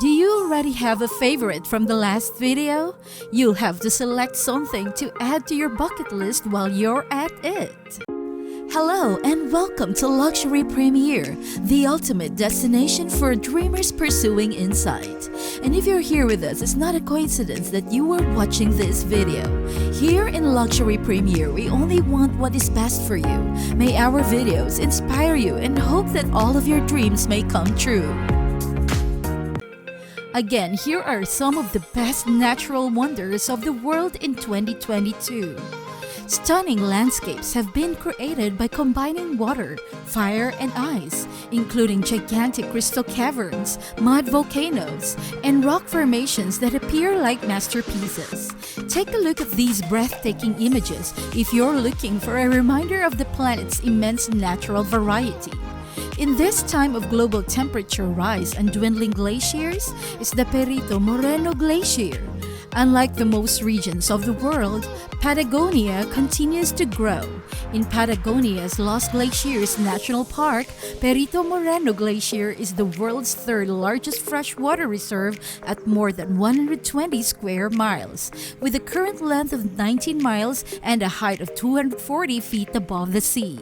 Do you already have a favorite from the last video? You'll have to select something to add to your bucket list while you're at it. Hello and welcome to Luxury Premier, the ultimate destination for dreamers pursuing insight. And if you're here with us, it's not a coincidence that you are watching this video. Here in Luxury Premier, we only want what is best for you. May our videos inspire you and hope that all of your dreams may come true. Again, here are some of the best natural wonders of the world in 2022. Stunning landscapes have been created by combining water, fire, and ice, including gigantic crystal caverns, mud volcanoes, and rock formations that appear like masterpieces. Take a look at these breathtaking images if you're looking for a reminder of the planet's immense natural variety. In this time of global temperature rise and dwindling glaciers is the Perito Moreno Glacier. Unlike the most regions of the world, Patagonia continues to grow. In Patagonia's Los Glaciers National Park, Perito Moreno Glacier is the world's third largest freshwater reserve at more than 120 square miles, with a current length of 19 miles and a height of 240 feet above the sea.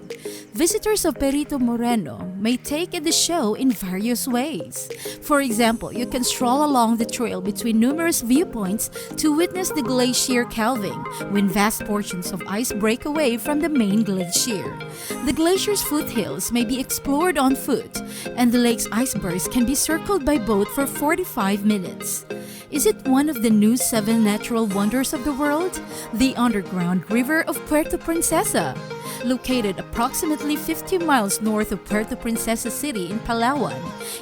Visitors of Perito Moreno may take in the show in various ways. For example, you can stroll along the trail between numerous viewpoints to witness the glacier calving, when vast portions of ice break away from the main glacier. The glacier's foothills may be explored on foot, and the lake's icebergs can be circled by boat for 45 minutes. Is it one of the new 7 natural wonders of the world? The underground river of Puerto Princesa. Located approximately 50 miles north of Puerto Princesa City in Palawan,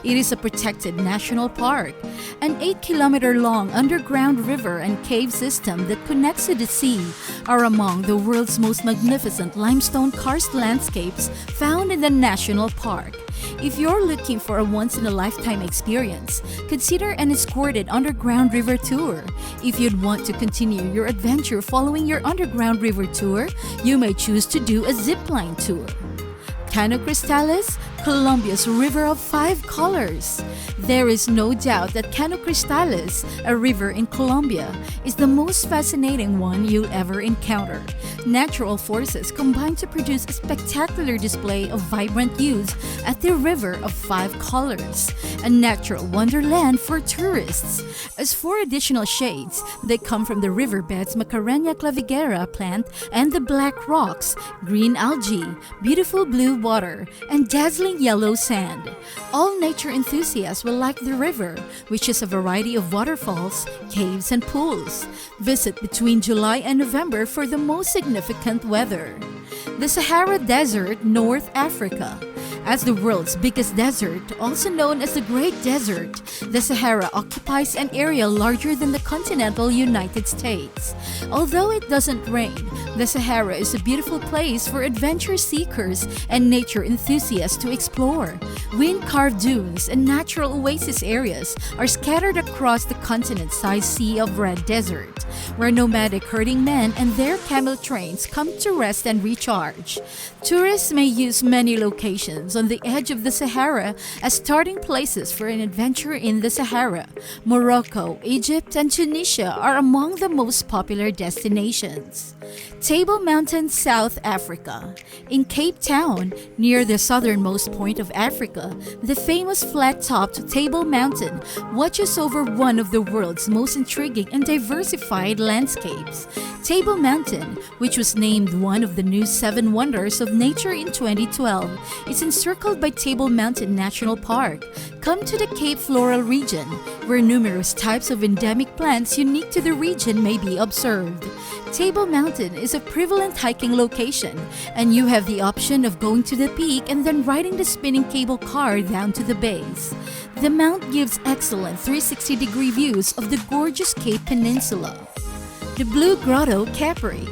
it is a protected national park. An 8-kilometer-long underground river and cave system that connects to the sea are among the world's most magnificent limestone karst landscapes found in the national park. If you're looking for a once-in-a-lifetime experience, consider an escorted underground river tour. If you'd want to continue your adventure following your underground river tour, you may choose to do a zipline tour. Cano Cristales, Colombia's river of 5 colors. There is no doubt that Cano Cristales, a river in Colombia, is the most fascinating one you'll ever encounter. Natural forces combine to produce a spectacular display of vibrant hues at the river of 5 colors, a natural wonderland for tourists. As for additional shades, they come from the riverbed's Macarena clavigera plant and the black rocks, green algae, beautiful blue water, and dazzling yellow sand. All nature enthusiasts will like the river, which is a variety of waterfalls, caves, and pools. Visit between July and November for the most significant weather. The Sahara Desert, North Africa. As the world's biggest desert, also known as the Great Desert, the Sahara occupies an area larger than the continental United States. Although it doesn't rain, the Sahara is a beautiful place for adventure seekers and nature enthusiasts to explore. Wind-carved dunes and natural oasis areas are scattered across the continent-sized Sea of Red Desert, where nomadic herding men and their camel trains come to rest and recharge. Tourists may use many locations on the edge of the Sahara as starting places for an adventure in the Sahara. Morocco, Egypt, and Tunisia are among the most popular destinations. Table Mountain, South Africa. In Cape Town, near the southernmost point of Africa, the famous flat-topped Table Mountain watches over one of the world's most intriguing and diversified landscapes. Table Mountain, which was named one of the new 7 wonders of nature in 2012, is encircled by Table Mountain National Park. Come to the Cape Floral region, where numerous types of endemic plants unique to the region may be observed. Table Mountain is a prevalent hiking location, and you have the option of going to the peak and then riding the spinning cable car down to the base. The mount gives excellent 360-degree views of the gorgeous Cape Peninsula. The Blue Grotto, Capri.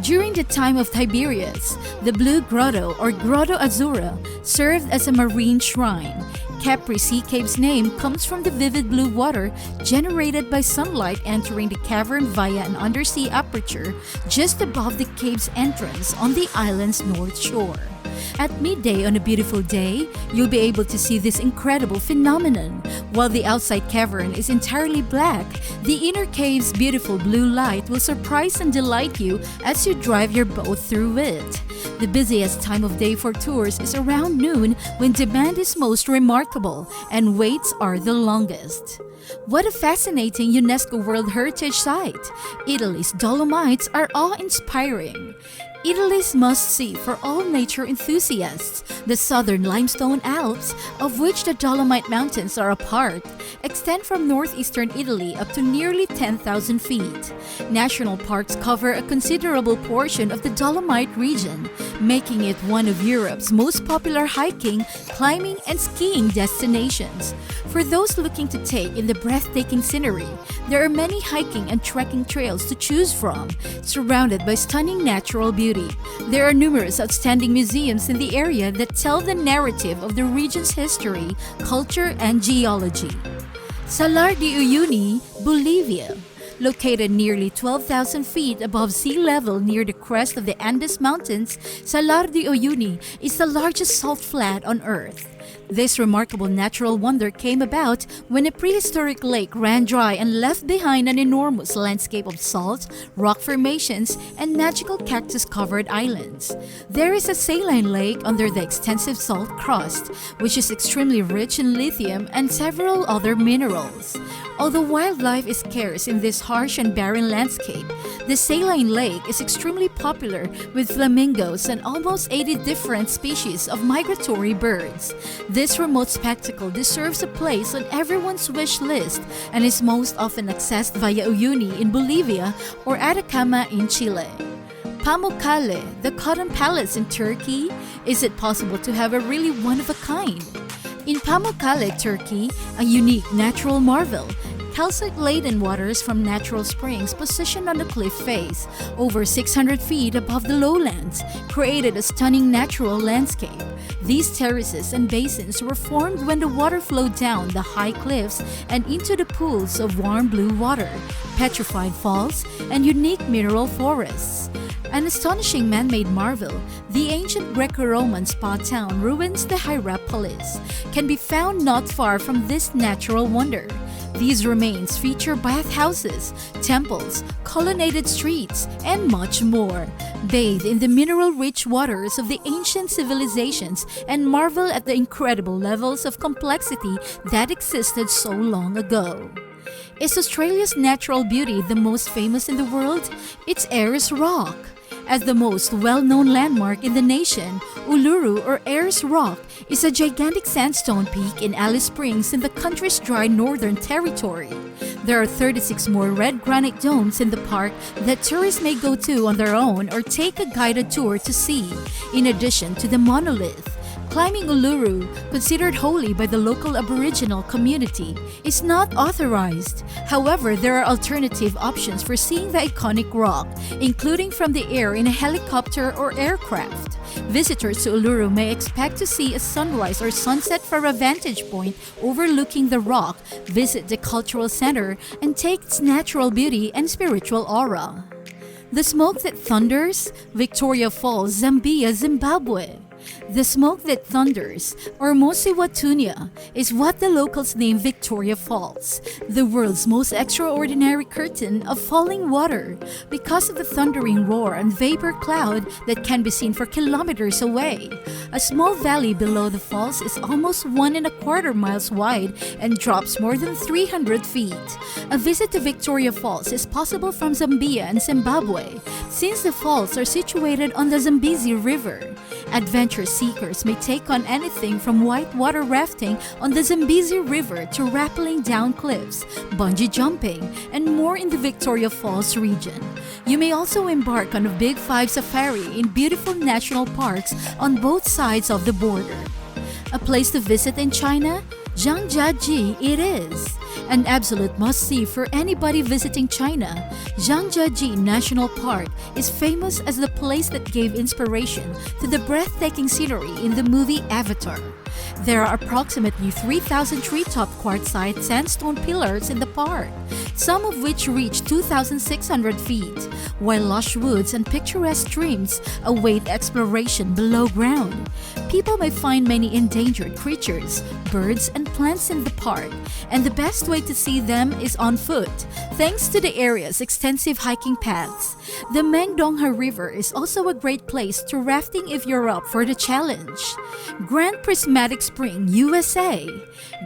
During the time of Tiberius, the Blue Grotto or Grotto Azzurra served as a marine shrine. Capri Sea Cave's name comes from the vivid blue water generated by sunlight entering the cavern via an undersea aperture just above the cave's entrance on the island's north shore. At midday on a beautiful day, you'll be able to see this incredible phenomenon. While the outside cavern is entirely black, the inner cave's beautiful blue light will surprise and delight you as you drive your boat through it. The busiest time of day for tours is around noon, when demand is most remarkable and waits are the longest. What a fascinating UNESCO World Heritage Site! Italy's Dolomites are awe-inspiring. Italy's must-see for all nature enthusiasts, the southern limestone Alps, of which the Dolomite Mountains are a part, extend from northeastern Italy up to nearly 10,000 feet. National parks cover a considerable portion of the Dolomite region, making it one of Europe's most popular hiking, climbing, and skiing destinations. For those looking to take in the breathtaking scenery, there are many hiking and trekking trails to choose from, surrounded by stunning natural beauty. There are numerous outstanding museums in the area that tell the narrative of the region's history, culture, and geology. Salar de Uyuni, Bolivia. Located nearly 12,000 feet above sea level near the crest of the Andes Mountains, Salar de Uyuni is the largest salt flat on Earth. This remarkable natural wonder came about when a prehistoric lake ran dry and left behind an enormous landscape of salt, rock formations, and magical cactus-covered islands. There is a saline lake under the extensive salt crust, which is extremely rich in lithium and several other minerals. Although wildlife is scarce in this harsh and barren landscape, the saline lake is extremely popular with flamingos and almost 80 different species of migratory birds. This remote spectacle deserves a place on everyone's wish list and is most often accessed via Uyuni in Bolivia or Atacama in Chile. Pamukkale, the Cotton Palace in Turkey. Is it possible to have a really one-of-a-kind? In Pamukkale, Turkey, a unique natural marvel, calcite-laden waters from natural springs positioned on the cliff face, over 600 feet above the lowlands, created a stunning natural landscape. These terraces and basins were formed when the water flowed down the high cliffs and into the pools of warm blue water, petrified falls, and unique mineral forests. An astonishing man-made marvel, the ancient Greco-Roman spa town ruins the Hierapolis can be found not far from this natural wonder. These remains feature bathhouses, temples, colonnaded streets, and much more. Bathe in the mineral-rich waters of the ancient civilizations and marvel at the incredible levels of complexity that existed so long ago. Is Australia's natural beauty the most famous in the world? It's Ayers Rock. As the most well-known landmark in the nation, Uluru or Ayers Rock is a gigantic sandstone peak in Alice Springs in the country's dry northern territory. There are 36 more red granite domes in the park that tourists may go to on their own or take a guided tour to see, in addition to the monolith. Climbing Uluru, considered holy by the local Aboriginal community, is not authorized. However, there are alternative options for seeing the iconic rock, including from the air in a helicopter or aircraft. Visitors to Uluru may expect to see a sunrise or sunset from a vantage point overlooking the rock, visit the cultural center, and take its natural beauty and spiritual aura. The Smoke That Thunders, Victoria Falls, Zambia, Zimbabwe. The smoke that thunders, or Mosiwatunya, is what the locals name Victoria Falls, the world's most extraordinary curtain of falling water, because of the thundering roar and vapor cloud that can be seen for kilometers away. A small valley below the falls is almost 1.25 miles wide and drops more than 300 feet. A visit to Victoria Falls is possible from Zambia and Zimbabwe, since the falls are situated on the Zambezi River. Adventure seekers may take on anything from whitewater rafting on the Zambezi River to rappelling down cliffs, bungee jumping, and more in the Victoria Falls region. You may also embark on a Big Five safari in beautiful national parks on both sides of the border. A place to visit in China? Zhangjiajie it is. An absolute must-see for anybody visiting China. Zhangjiajie National Park is famous as the place that gave inspiration to the breathtaking scenery in the movie Avatar. There are approximately 3,000 treetop quartzite sandstone pillars in the park, some of which reach 2,600 feet, while lush woods and picturesque streams await exploration below ground. People may find many endangered creatures, birds, and plants in the park, and the best way to see them is on foot, thanks to the area's extensive hiking paths. The Mengdongha River is also a great place to rafting if you're up for the challenge. Grand Prismatic Spring, USA.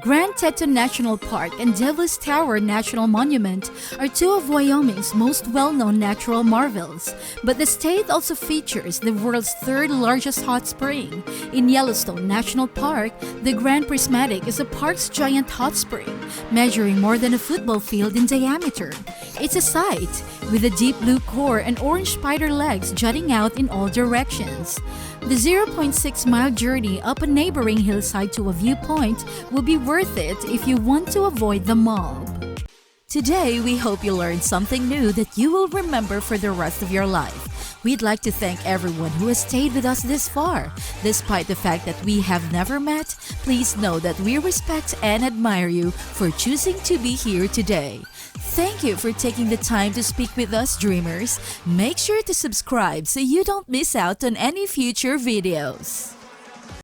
Grand Teton National Park and Devil's Tower National Monument are two of Wyoming's most well-known natural marvels, but the state also features the world's third largest hot spring. In Yellowstone National Park, the Grand Prismatic is the park's giant hot spring, measuring more than a football field in diameter. It's a sight, with a deep blue core and orange spider legs jutting out in all directions. The 0.6-mile journey up a neighboring hillside to a viewpoint will be worth it if you want to avoid the mob. Today, we hope you learned something new that you will remember for the rest of your life. We'd like to thank everyone who has stayed with us this far. Despite the fact that we have never met, please know that we respect and admire you for choosing to be here today. Thank you for taking the time to speak with us, dreamers. Make sure to subscribe so you don't miss out on any future videos.